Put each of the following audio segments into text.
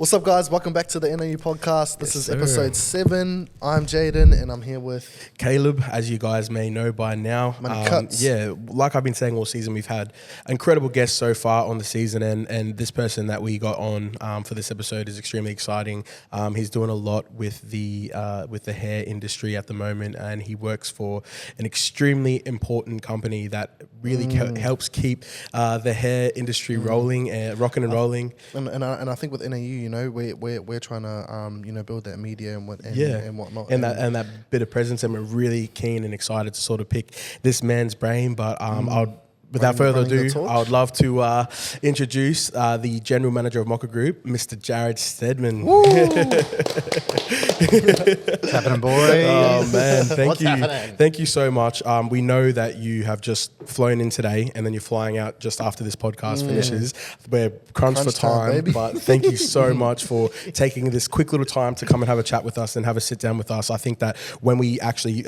What's up, guys? Welcome back to the NAU podcast. This is sir. episode 7. I'm Jayden, and I'm here with Kalib, as you guys may know by now. Cuts. Yeah, like I've been saying all season, we've had incredible guests so far on the season, and this person that we got on for this episode is extremely exciting. He's doing a lot with the hair industry at the moment, and he works for an extremely important company that really helps keep the hair industry rolling, rocking and rolling. and I think with NAU, we're trying to build that media and whatnot. And that bit of presence, and we're really keen and excited to sort of pick this man's brain. But without further ado, I would love to introduce the general manager of Mocha Group, Mr. Jared Stedman. What's happening, boys? Oh man, What's happening? Thank you so much. We know that you have just flown in today, and then you're flying out just after this podcast finishes. We're crunched for time, baby. but thank you so much for taking this quick little time to come and have a chat with us and have a sit down with us. I think that when we actually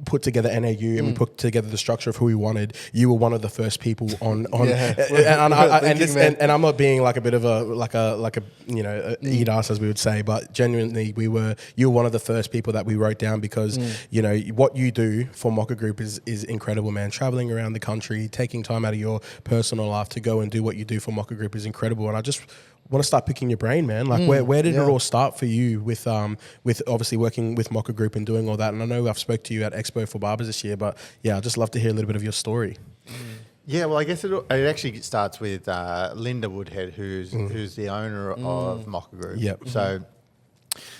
put together NAU and we put together the structure of who we wanted, you were one of the first people on. And I'm not being like a bit of a eat ass, as we would say, but genuinely you were one of the first people that we wrote down because what you do for Mocha Group is incredible, man. Traveling around the country, taking time out of your personal life to go and do what you do for Mocha Group is incredible. And I just want to start picking your brain, man. Like where did it all start for you with obviously working with Mocha Group and doing all that? And I know I've spoke to you at Expo for Barbers this year, but yeah, I'd just love to hear a little bit of your story. Yeah, well, I guess it actually starts with Linda Woodhead, who's the owner of Mocha Group. Yep. So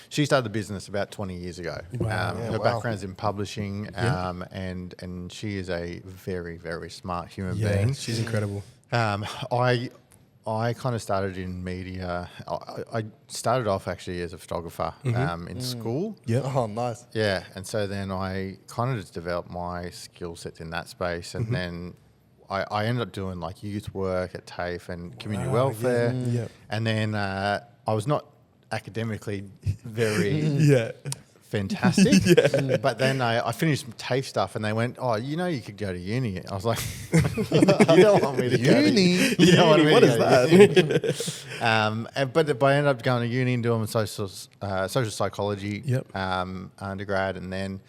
she started the business about 20 years ago. Her background's in publishing, and she is a very, very smart human being. She's incredible. I kind of started in media. I started off actually as a photographer in school. Yeah. Oh, nice. Yeah, and so then I kind of just developed my skill sets in that space, and then I ended up doing like youth work at TAFE and community welfare. Yeah. And then I was not academically very fantastic, but then I finished some TAFE stuff, and they went, "Oh, you could go to uni." I was like, "You don't want me to go to uni? You don't want me to go to uni?" But I ended up going to uni and doing social psychology undergrad, and then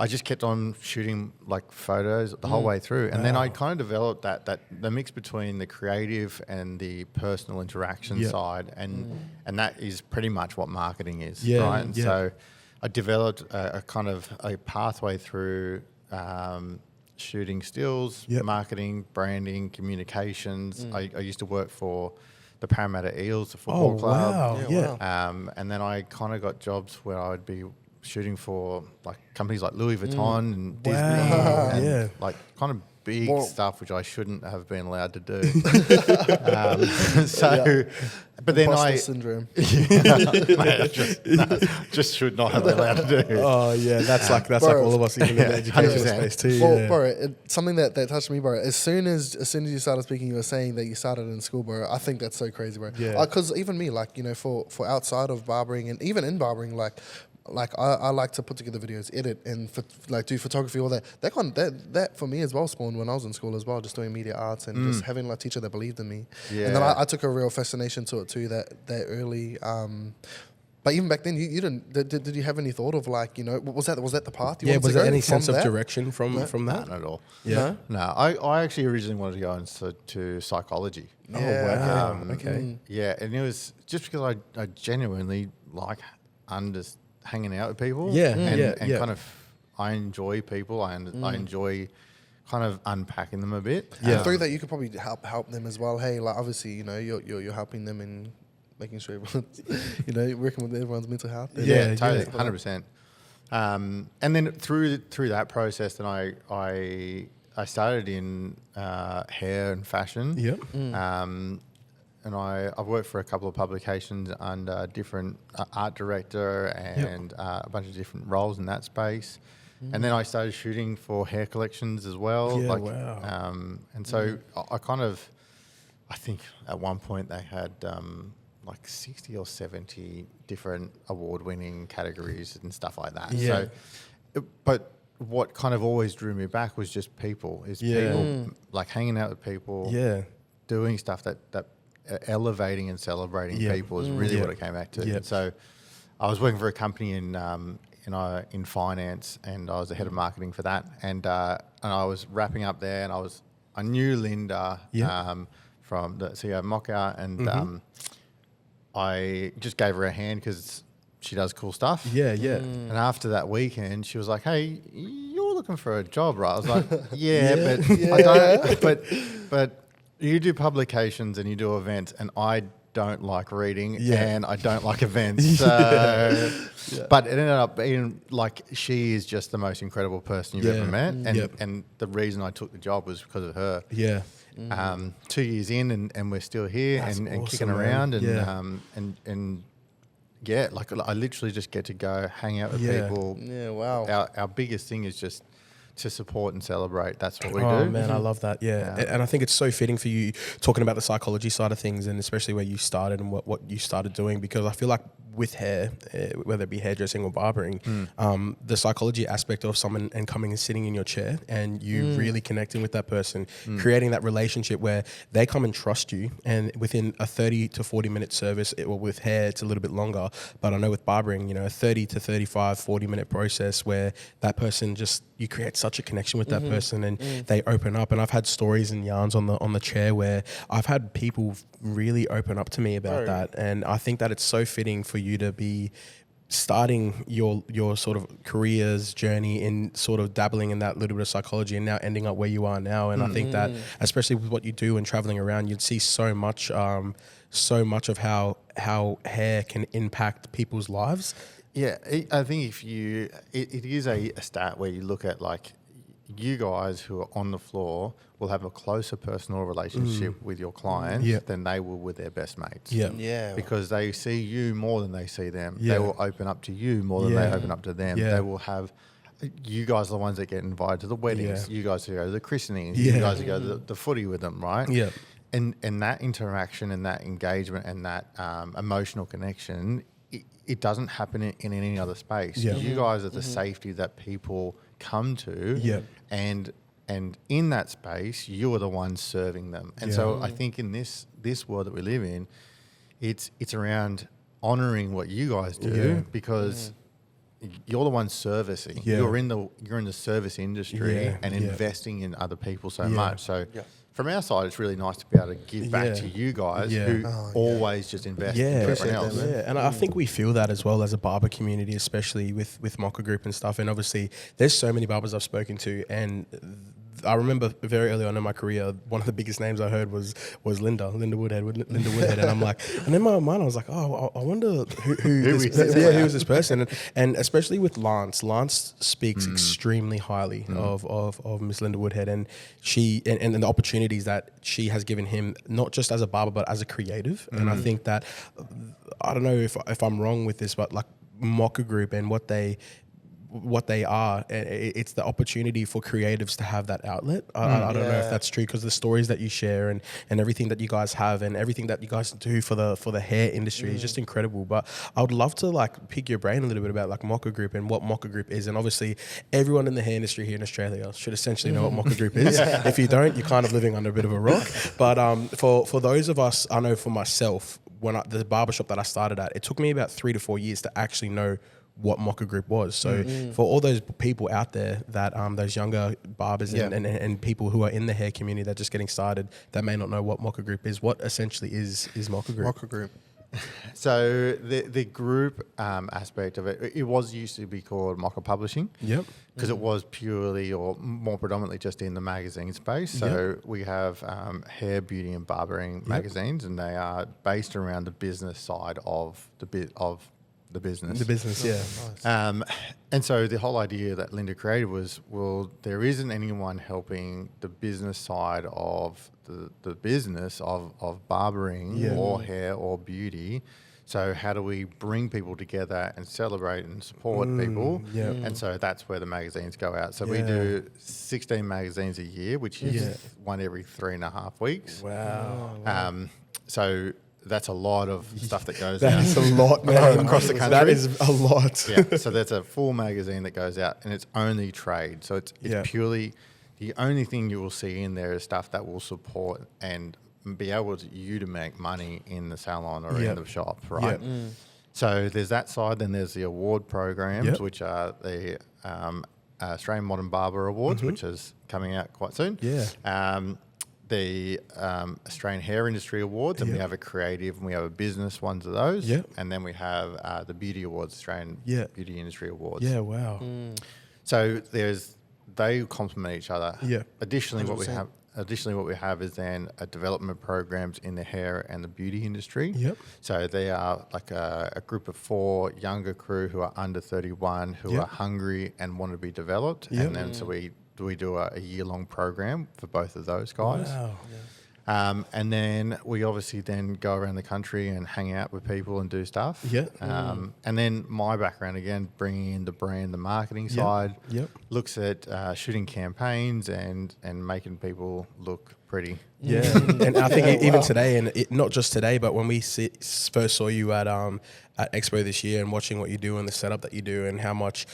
I just kept on shooting like photos the whole way through. And then I kind of developed that the mix between the creative and the personal interaction side. And that is pretty much what marketing is, right? And so I developed a kind of a pathway through shooting stills, marketing, branding, communications. I used to work for the Parramatta Eels, the football club. Wow. And then I kind of got jobs where I would be shooting for like companies like Louis Vuitton and Disney and like kind of big stuff which I shouldn't have been allowed to do. But then Imposter syndrome. Just should not have been allowed to do. Oh yeah, that's like all of us even in the education space too. Well, bro, something that touched me, bro. As soon as you started speaking, you were saying that you started in school, bro. I think that's so crazy, bro. Yeah. Because even me, like for outside of barbering and even in barbering, like I like to put together videos, edit, and do photography, all that. That for me as well spawned when I was in school as well, just doing media arts and just having like a teacher that believed in me. Yeah. And then I took a real fascination to it too, that early. But even back then, you didn't. Did you have any thought of like was that the path? Was there any sense of direction from that? Not at all. Yeah. No, I actually originally wanted to go into psychology. Oh wow. Okay. Yeah, and it was just because I genuinely like hanging out with people. And kind of I enjoy people. I enjoy kind of unpacking them a bit. Yeah. Through that, you could probably help them as well. Hey, like obviously, you're helping them in making sure everyone's, working with everyone's mental health. Yeah, totally, 100%. And then through that process, then I started in hair and fashion. Yep. And I've worked for a couple of publications under different art director and a bunch of different roles in that space. And then I started shooting for hair collections as well. Yeah, wow. And so I think at one point they had like 60 or 70 different award-winning categories and stuff like that. Yeah. So, but what kind of always drew me back was just people, like hanging out with people, doing stuff that elevating and celebrating people is really what it came back to. Yeah. So I was working for a company in finance, and I was the head of marketing for that. And I was wrapping up there, and I knew Linda from the CEO of Mocha, and I just gave her a hand because she does cool stuff. Yeah. And after that weekend, she was like, "Hey, you're looking for a job, right?" I was like, I don't. But you do publications and you do events, and I don't like reading and I don't like events. So, but it ended up being like, she is just the most incredible person you've ever met, and the reason I took the job was because of her. 2 years in, and we're still here and awesome, kicking around, and like I literally just get to go hang out with people. Yeah, wow. Our biggest thing is just to support and celebrate. That's what we do. Oh man, I love that. Yeah. And I think it's so fitting for you talking about the psychology side of things, and especially where you started and what you started doing, because I feel like with hair, whether it be hairdressing or barbering, the psychology aspect of someone and coming and sitting in your chair and you really connecting with that person, creating that relationship where they come and trust you, and within a 30 to 40 minute service, with hair it's a little bit longer, but I know with barbering, a 30 to 35, 40 minute process where that person just, you create such a connection with that person, and they open up. And I've had stories and yarns on the chair where I've had people really open up to me about that. And I think that it's so fitting for you to be starting your sort of career's journey in sort of dabbling in that little bit of psychology, and now ending up where you are now. And I think that, especially with what you do and traveling around, you'd see so much of how hair can impact people's lives. Yeah, I think it is a stat where you look at, like, you guys who are on the floor will have a closer personal relationship with your clients than they will with their best mates. Yeah. Because they see you more than they see them. They will open up to you more than they open up to them. They will have, you guys are the ones that get invited to the weddings. You guys who go to the christenings. You guys who go to the footy with them, right? Yeah. And that interaction and that engagement and that emotional connection, it doesn't happen in any other space. You guys are the safety that people come to, and in that space, you are the ones serving them. And so I think in this world that we live in, it's around honouring what you guys do, because you're the ones servicing. You're in the service industry and investing in other people so much. So. From our side, it's really nice to be able to give back to you guys who always just invest in everyone else. And I think we feel that as well as a barber community, especially with Mocha Group and stuff. And obviously, there's so many barbers I've spoken to, and I remember very early on in my career, one of the biggest names I heard was Linda Woodhead, and I'm like, and in my mind I was like, oh, I wonder who is this person, and especially with Lance speaks extremely highly of Miss Linda Woodhead, and she and the opportunities that she has given him, not just as a barber but as a creative. And I think that, I don't know if I'm wrong with this, but like Mocha Group and what they are, it's the opportunity for creatives to have that outlet. I don't know if that's true, because the stories that you share and everything that you guys have and everything that you guys do for the hair industry is just incredible. But I would love to like pick your brain a little bit about like Mocha Group and what Mocha Group is. And obviously everyone in the hair industry here in Australia should essentially know what Mocha Group is. If you don't, you're kind of living under a bit of a rock. But for those of us, I know for myself, the barbershop that I started at, it took me about 3 to 4 years to actually know what Mocha Group was. So for all those people out there that those younger barbers and people who are in the hair community that are just getting started that may not know what Mocha Group is, what essentially is Mocha Group? Mocha Group. So the group aspect of it used to be called Mocha Publishing. Because it was purely or more predominantly just in the magazine space. So we have hair, beauty and barbering magazines, and they are based around the business side of the business. The business, Nice. And so the whole idea that Linda created was, well, there isn't anyone helping the business side of the business of barbering or hair or beauty. So how do we bring people together and celebrate and support people? And so that's where the magazines go out. So we do 16 magazines a year, which is one every 3.5 weeks. Wow. So that's a lot of stuff that goes out. That's a lot, man. Across the country. That is a lot. So that's a full magazine that goes out, and it's only trade. So it's purely, the only thing you will see in there is stuff that will support and be able to make money in the salon or in the shop, right? Yep. So there's that side. Then there's the award programs, Yep. which are the Australian Modern Barber Awards, which is coming out quite soon. Yeah. The Australian Hair Industry Awards, and we have a creative and we have a business ones of those. Yep. And then we have the Beauty Awards, Australian Beauty Industry Awards. Yeah, wow. So they complement each other. Yeah. Additionally, what we have is then development programs in the hair and the beauty industry. Yep. So they are like a group of 4 younger crew who are under 31 who are hungry and want to be developed. Yep. And then so we do a year-long program for both of those guys. Wow. And then we obviously then go around the country and hang out with people and do stuff. Yeah. And then my background, again, bringing in the brand, the marketing side, looks at shooting campaigns and making people look pretty. Yeah, and I think even today, and not just today, but when we first saw you at Expo this year and watching what you do and the setup that you do and how much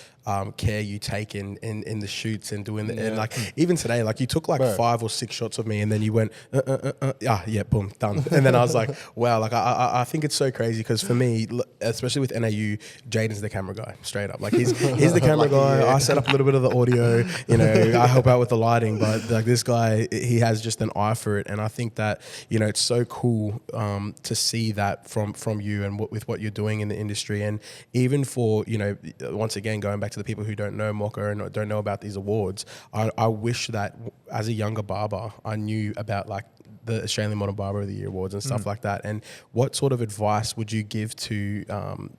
care you take in the shoots and doing and like even today, like you took like 5 or 6 shots of me and then you went boom, done. And then I was like, wow, like I think it's so crazy because for me, especially with NAU, Jayden's the camera guy, straight up. Like he's the camera guy. I set up a little bit of the audio, you know, I help out with the lighting, but like this guy, he has just an eye for it. And I think that, you know, it's so cool to see that from you and with what you're doing in the industry. And even for, you know, once again, going back to the people who don't know Mocha and don't know about these awards, I wish that as a younger barber, I knew about like the Australian Modern Barber of the Year awards and stuff like that. And what sort of advice would you give to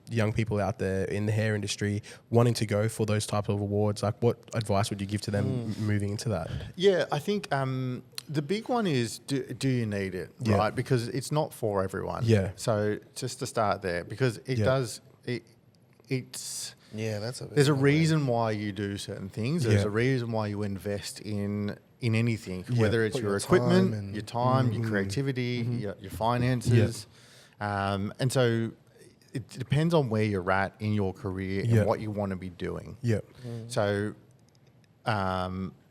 young people out there in the hair industry wanting to go for those type of awards? Like what advice would you give to them moving into that? Yeah, I think the big one is do you need it, right? Because it's not for everyone. Yeah. So just to start there, because it does, it's... Yeah, there's a reason why you do certain things. There's a reason why you invest in anything, whether it's your equipment, your time, your creativity, your finances. And so it depends on where you're at in your career and what you want to be doing. So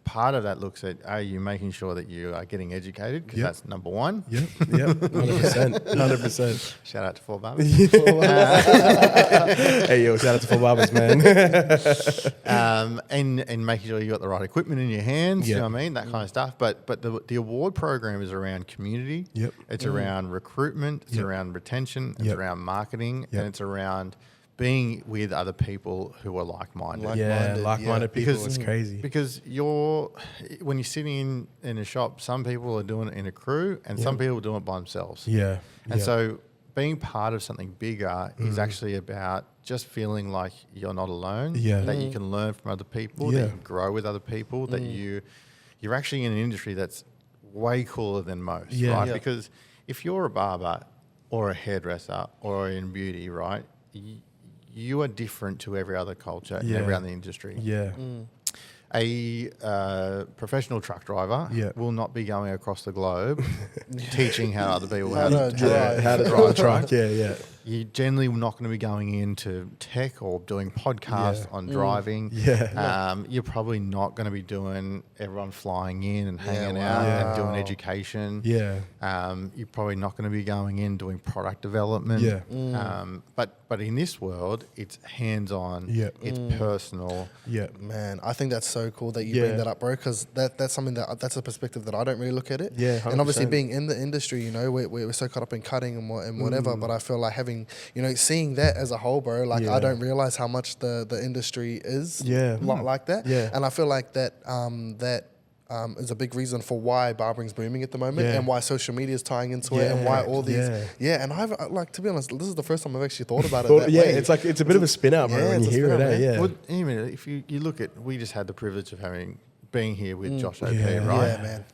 part of that looks at, are you making sure that you are getting educated? Because that's number one. 100%. Shout out to 4 Barbers. Hey, yo, shout out to 4 Barbers, man. And making sure you got the right equipment in your hands, you know what I mean? That kind of stuff. But the award program is around community. It's around recruitment. It's around retention. It's around marketing. And it's around being with other people who are like-minded. Like-minded people. It's crazy. Because when you're sitting in a shop, some people are doing it in a crew and some people are doing it by themselves. And so being part of something bigger is actually about just feeling like you're not alone, that you can learn from other people, that you can grow with other people, that you're actually in an industry that's way cooler than most, right? Because if you're a barber or a hairdresser or in beauty, right, you are different to every other culture and every other industry. A professional truck driver will not be going across the globe teaching how other people how to drive a truck. You're generally not going to be going into tech or doing podcasts on driving. You're probably not going to be doing everyone flying in and hanging out and doing education. You're probably not going to be going in doing product development. But in this world, it's hands-on. It's personal. Man, I think that's so cool that you bring that up, bro, because that's something that's a perspective that I don't really look at it. 100%. And obviously being in the industry, you know, we're so caught up in cutting and whatever, but I feel like having, you know, seeing that as a whole, bro, like I don't realize how much the industry is like that. And I feel like that is a big reason for why barbering's booming at the moment and why social media is tying into it and why all these and I've like, to be honest, this is the first time I've actually thought about it that way. It's like it's a bit of a spin out, bro, when you hear it. Well, even if you look at, we just had the privilege of being here with Josh OP, right? Man.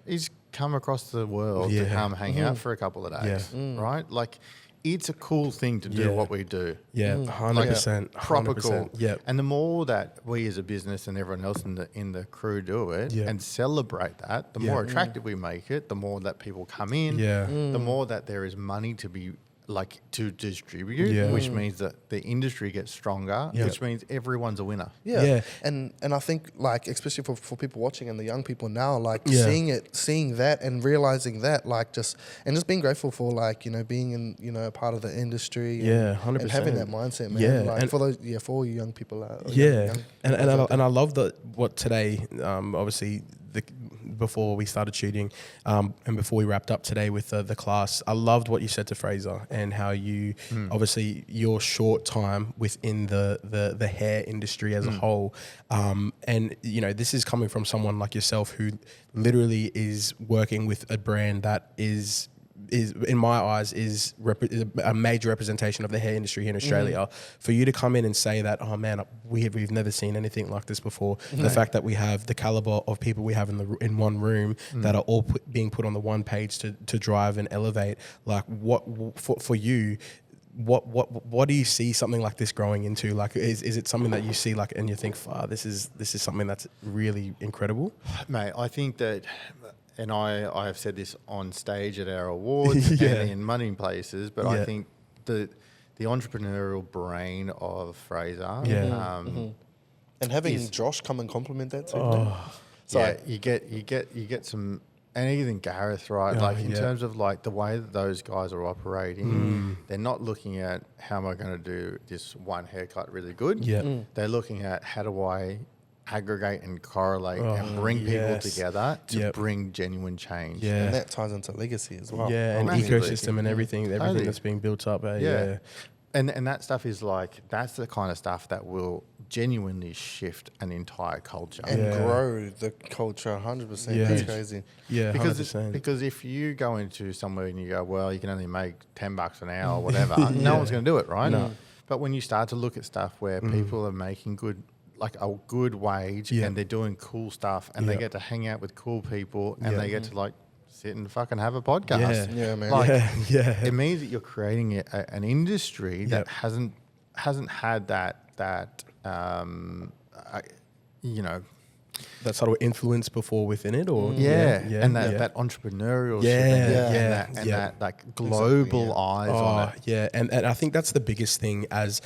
He's come across the world to come hang out for a couple of days, right? Like, it's a cool thing to do what we do. 100%. Proper cool. 100%. And the more that we as a business and everyone else in the crew do it and celebrate that, the more attractive we make it, the more that people come in, the more that there is money to be like to distribute, which means that the industry gets stronger, which means everyone's a winner. Yeah. And I think like especially for people watching and the young people now, like seeing that and realizing that, like just being grateful for like, you know, being in, you know, a part of the industry 100%. and having that mindset, man. Like and for those for all you young people out. And I love that what today obviously before we started shooting and before we wrapped up today with the class, I loved what you said to Fraser and how you obviously your short time within the hair industry as a whole, and you know, this is coming from someone like yourself who literally is working with a brand that is in my eyes is a major representation of the hair industry here in Australia. For you to come in and say that, oh man, we've never seen anything like this before. The fact that we have the caliber of people we have in one room that are all being put on the one page to drive and elevate. Like what for you? What do you see something like this growing into? Like, is it something that you see like and you think, this is something that's really incredible, mate? I think that. And I have said this on stage at our awards and in money places, but I think the entrepreneurial brain of Fraser, and having Josh come and compliment that too. So you get some, and even Gareth, right? Like in terms of like the way that those guys are operating, they're not looking at how am I going to do this one haircut really good. They're looking at how do I aggregate and correlate and bring people together to bring genuine change. And that ties into legacy as well. And ecosystem and everything that's being built up. And that stuff is like, that's the kind of stuff that will genuinely shift an entire culture. And grow the culture 100%. That's crazy. Because if you go into somewhere and you go, well, you can only make $10 an hour or whatever, no one's going to do it, right? No. But when you start to look at stuff where people are making like a good wage and they're doing cool stuff and they get to hang out with cool people and they get to like sit and fucking have a podcast. Man. Like, it means that you're creating an industry that hasn't had that you know, that sort of influence before within it, or and that entrepreneurial shit and that like global eyes on it. And I think that's the biggest thing as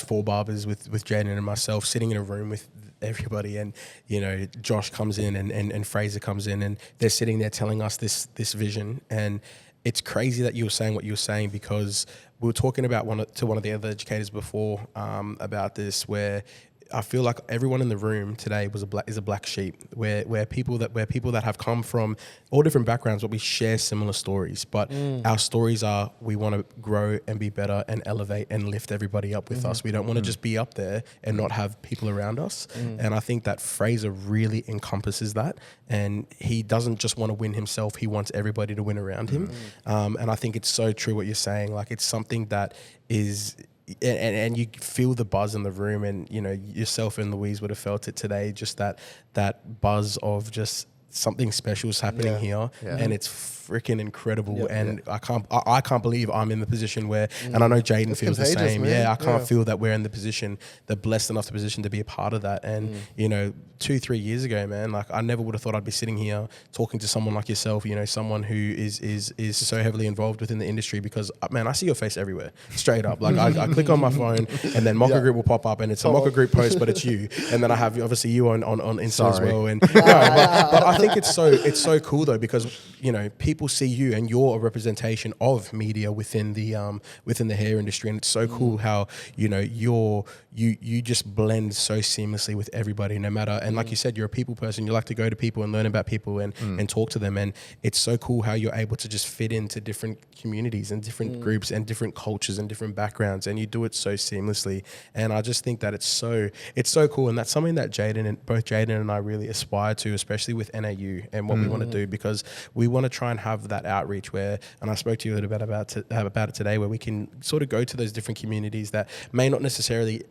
four barbers with Jayden and myself sitting in a room with everybody, and you know, Josh comes in and Fraser comes in and they're sitting there telling us this vision. And it's crazy that you were saying what you were saying, because we were talking about one of the other educators before about this, where I feel like everyone in the room today is a black sheep. We're people that have come from all different backgrounds, but we share similar stories. But our stories are, we want to grow and be better and elevate and lift everybody up with us. We don't want to just be up there and not have people around us. And I think that Fraser really encompasses that. And he doesn't just want to win himself; he wants everybody to win around him. And I think it's so true what you're saying. Like, it's something that is. And you feel the buzz in the room, and you know, yourself and Louise would have felt it today. Just that buzz of just something special is happening here, and it's freaking incredible. And I can't believe I'm in the position where, and I know Jayden feels the same. Man. I can't feel that we're in the position, the blessed enough position to be a part of that. And you know, 2-3 years ago, man, like I never would have thought I'd be sitting here talking to someone like yourself. You know, someone who is so heavily involved within the industry, because man, I see your face everywhere, straight up. Like I click on my phone, and then Mocha Group will pop up, and it's a Mocha Group post, but it's you. And then I have obviously you on Insta as well. And but I think it's so cool though, because you know, people see you and you're a representation of media within the hair industry, and it's so cool how, you know, you just blend so seamlessly with everybody, no matter. And like you said, you're a people person. You like to go to people and learn about people and talk to them, and it's so cool how you're able to just fit into different communities and different groups and different cultures and different backgrounds, and you do it so seamlessly. And I just think that it's so cool, and that's something that both Jayden and I really aspire to, especially with NAU and what we want to do, because we want to try and have that outreach where, and I spoke to you a little bit about it today, where we can sort of go to those different communities that may not necessarily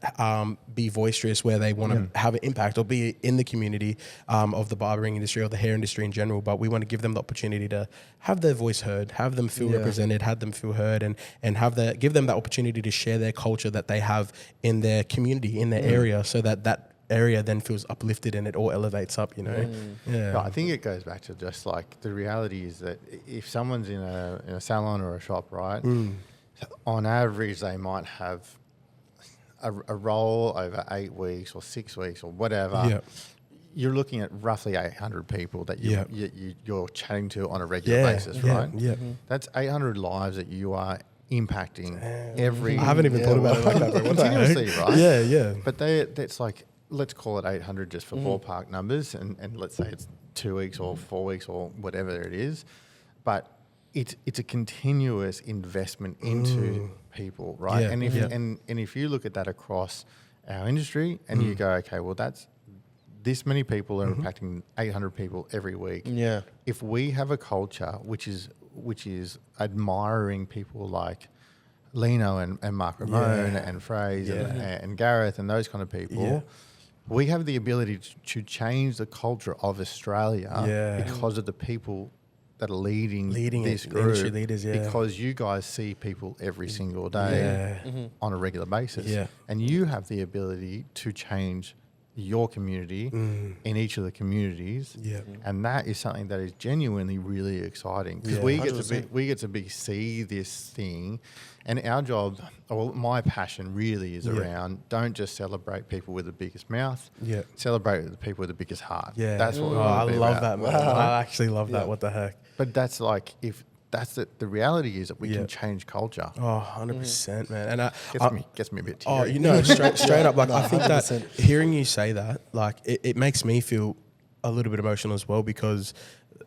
be boisterous, where they want to have an impact or be in the community of the barbering industry or the hair industry in general, but we want to give them the opportunity to have their voice heard, have them feel represented, have them feel heard, and give them that opportunity to share their culture that they have in their community, in their area, so that area then feels uplifted and it all elevates up, you know. Yeah, I think it goes back to just like the reality is that if someone's in a salon or a shop, right, on average they might have a role over 8 weeks or 6 weeks or whatever. Yeah. You're looking at roughly 800 people that you're chatting to on a regular basis, right? Yeah. That's 800 lives that you are impacting every. I haven't even thought about it like that. Continuously, right? Yeah, yeah. But that's like, let's call it 800 just for ballpark numbers, and let's say it's 2 weeks or 4 weeks or whatever it is. But it's a continuous investment into people, right? Yeah, And if you look at that across our industry and you go, okay, well that's this many people are impacting 800 people every week. Yeah. If we have a culture which is admiring people like Lino and Mark Ramon and Fraze and Gareth and those kind of people, we have the ability to change the culture of Australia because of the people that are leading this group. Industry leaders, because you guys see people every single day on a regular basis. And you have the ability to change your community in each of the communities, and that is something that is genuinely really exciting because we get to see this thing, and our job, or my passion really is around don't just celebrate people with the biggest mouth, celebrate the people with the biggest heart. That's what I love that, man. I actually love that. What the heck? But that's like that's the reality is that we can change culture. Oh, 100%, man. And gets me a bit teary. Oh, you know, straight up, like, I think that hearing you say that, like, it makes me feel a little bit emotional as well, because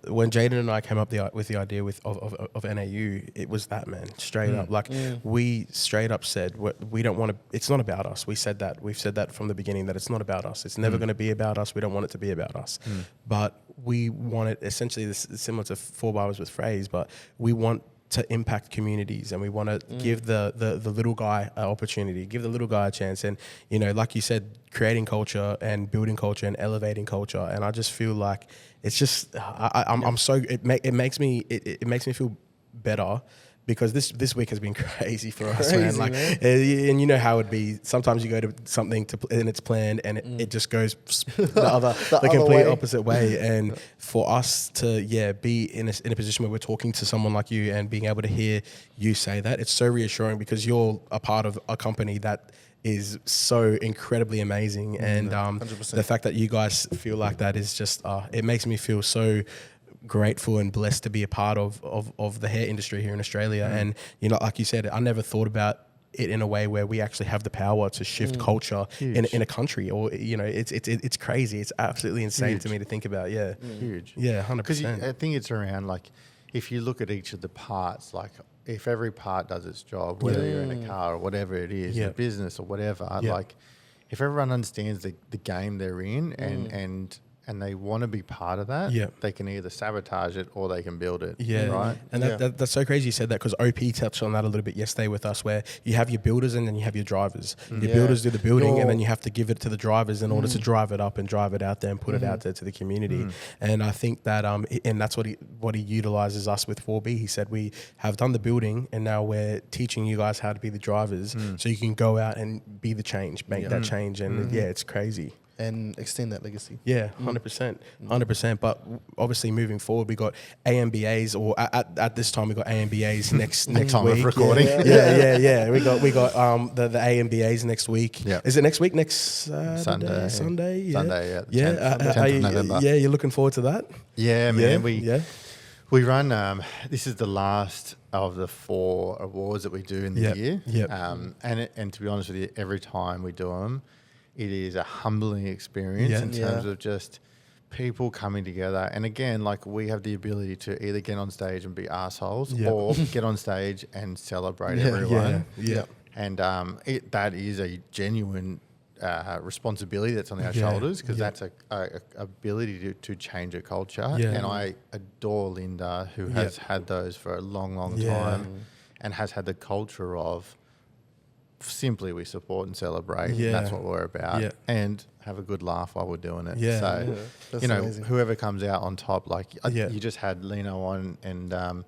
when Jayden and I came up with the idea of NAU, it was that, man, straight up. Like, we straight up said, we don't want to, it's not about us. We said that. We've said that from the beginning, that it's not about us. It's never going to be about us. We don't want it to be about us. But we want it, essentially, this is similar to 4 Barbers with Fraze, but we want to impact communities, and we want to give the little guy an opportunity, give the little guy a chance. And, you know, like you said, creating culture and building culture and elevating culture. And I just feel like it's just, I'm so, it makes me feel better, because this week has been crazy for us, man. Like, and you know how it'd be. Sometimes you go to something and it's planned, and it just goes the complete opposite way. And for us to be in a position where we're talking to someone like you and being able to hear you say that, it's so reassuring, because you're a part of a company that is so incredibly amazing. And the fact that you guys feel like that is just, it makes me feel so grateful and blessed to be a part of the hair industry here in Australia. And, you know, like you said, I never thought about it in a way where we actually have the power to shift culture in a country, or, you know, it's crazy. It's absolutely insane to me to think about. Huge. 100%. Because I think it's around, like, if you look at each of the parts, like, if every part does its job, whether you're in a car or whatever it is, a business or whatever, like, if everyone understands the game they're in and they want to be part of that, they can either sabotage it or they can build it. Right. And that's so crazy you said that, because OP touched on that a little bit yesterday with us, where you have your builders and then you have your drivers. Your builders do the building, and then you have to give it to the drivers in order to drive it up and drive it out there and put it out there to the community. And I think that, and that's what he utilizes us with 4B. He said, we have done the building, and now we're teaching you guys how to be the drivers, so you can go out and be the change, make that change. And it's crazy. And extend that legacy. 100%. But obviously, moving forward, we got AMBAs, or at this time we got AMBAs next time week. Of recording. We got the AMBAs next week. Is it next week? Next Sunday. Sunday. The 10th of November. You're looking forward to that? Yeah, man. We run. This is the last of the 4 awards that we do in the year. And to be honest with you, every time we do them, it is a humbling experience in terms of just people coming together. And again, like, we have the ability to either get on stage and be assholes or get on stage and celebrate everyone. And that is a genuine responsibility that's on our shoulders, because that's a ability to change a culture. And I adore Linda, who has had those for a long time, and has had the culture of simply we support and celebrate. And that's what we're about, and have a good laugh while we're doing it. So, you know, amazing. Whoever comes out on top, like you just had Lino on, and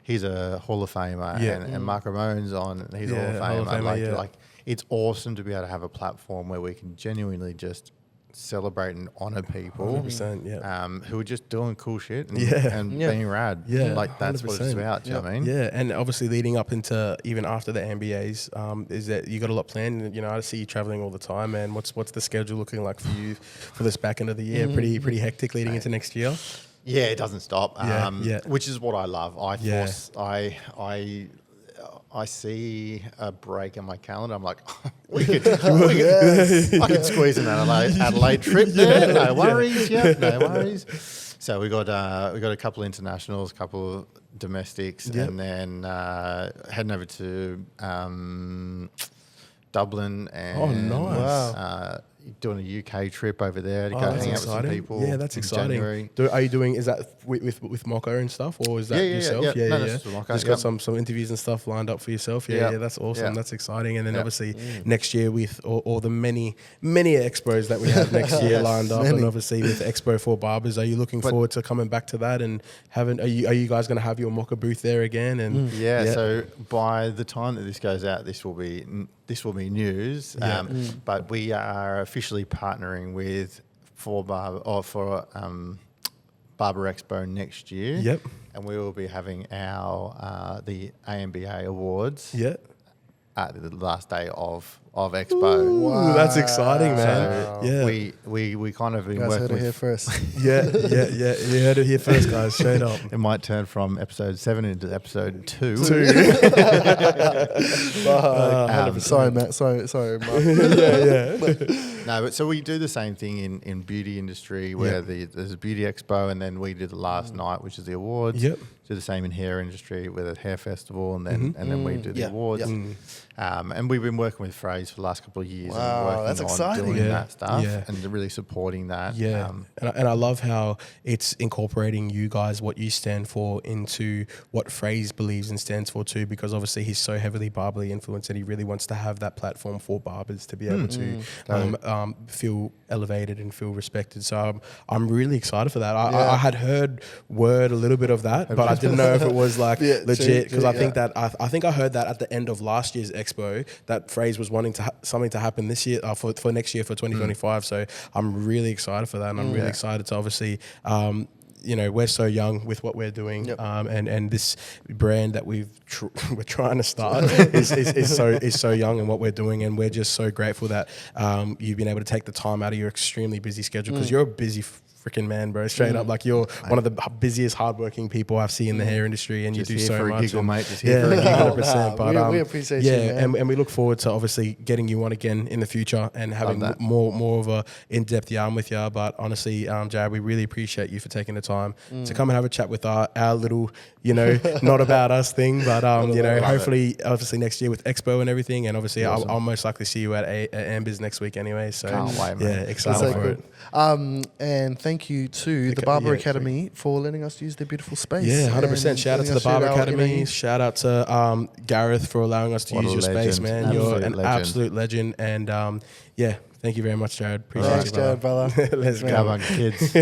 he's a Hall of Famer, and Mark Ramon's on, and he's a Hall of Famer. Like, it's awesome to be able to have a platform where we can genuinely just celebrate and honor people 100%, yeah. who are just doing cool shit and, Yeah. and Yeah. being rad. Yeah, Like that's what it's 100%. about. Do you know what I mean? Yeah, and obviously leading up into even after the MBAs, is that you got a lot planned. You know, I see you traveling all the time, man. What's the schedule looking like for you for this back end of the year? Pretty hectic leading into next year. Yeah, it doesn't stop. Yeah. Which is what I love. Yeah. I see a break in my calendar. I'm like, I could squeeze an Adelaide trip there. No worries. Yeah, no worries. So we got a couple of internationals, a couple of domestics, and then heading over to Dublin and doing a UK trip over there to go hang out with some people. Yeah, that's exciting. January. Are you doing, is that with Mocha and stuff, or is that yourself? Yeah. No, that's with Mocha, Just got some interviews and stuff lined up for yourself. Yeah, that's awesome. Yeah. That's exciting. And then obviously next year with all the many expos that we have next year lined up, and obviously with Expo for Barbers, are you looking forward to coming back to that and are you guys going to have your Mocha booth there again? And so by the time that this goes out, this will be news. But we are officially partnering with Barber Expo next year. Yep. And we will be having our the AMBA Awards. Yeah. At the last day of Expo. Ooh, that's exciting, man. So we kind of been You guys working heard it with here first. Yeah. You heard it here first, guys. Straight up. It might turn from episode 7 into episode 2. Sorry, Matt. Sorry, Mark. No, but so we do the same thing in beauty industry where there's a beauty expo and then we do the last night, which is the awards. Yep. Do the same in hair industry with a hair festival and then we do the awards. And we've been working with Phrase for the last couple of years and working that's on exciting. doing that stuff Yeah. and really supporting that. Yeah, and I love how it's incorporating you guys, what you stand for, into what Phrase believes and stands for too, because obviously he's so heavily barberly influenced and he really wants to have that platform for barbers to be able to feel elevated and feel respected. So I'm really excited for that. I had heard word a little bit of that, but I didn't know if it was like legit, because I think that I think I heard that at the end of last year's expo that Phrase was wanting to something to happen this year for next year for 2025. So I'm really excited for that, and I'm really excited to obviously. We're so young with what we're doing, and this brand that we're trying to start is so young in what we're doing, and we're just so grateful that you've been able to take the time out of your extremely busy schedule, because you're a busy freaking man, bro. Straight up, like you're one of the busiest, hardworking people I've seen in the hair industry, and Just you do here so for much. a giggle, mate. Just here Yeah, for a giggle. 100%. But we appreciate you, man. and we look forward to obviously getting you on again in the future and having more of a in-depth yarn with you. But honestly, Jared, we really appreciate you for taking the time to come and have a chat with our little, not about us thing, but hopefully, obviously next year with Expo and everything, and obviously I'll most likely see you at Amber's next week anyway. So Can't wait, man. Yeah, excited for it. And thank you to the Barber Academy for letting us use their beautiful space. Yeah, 100%. And Shout out to the letting us Barber share our Academy. NAU. Shout out to Gareth for allowing us to use your space, man. You're an Absolute legend. absolute legend. And thank you very much, Jared. Appreciate Thanks, you, brother. Jared, brother. Let's Go go. on, kids.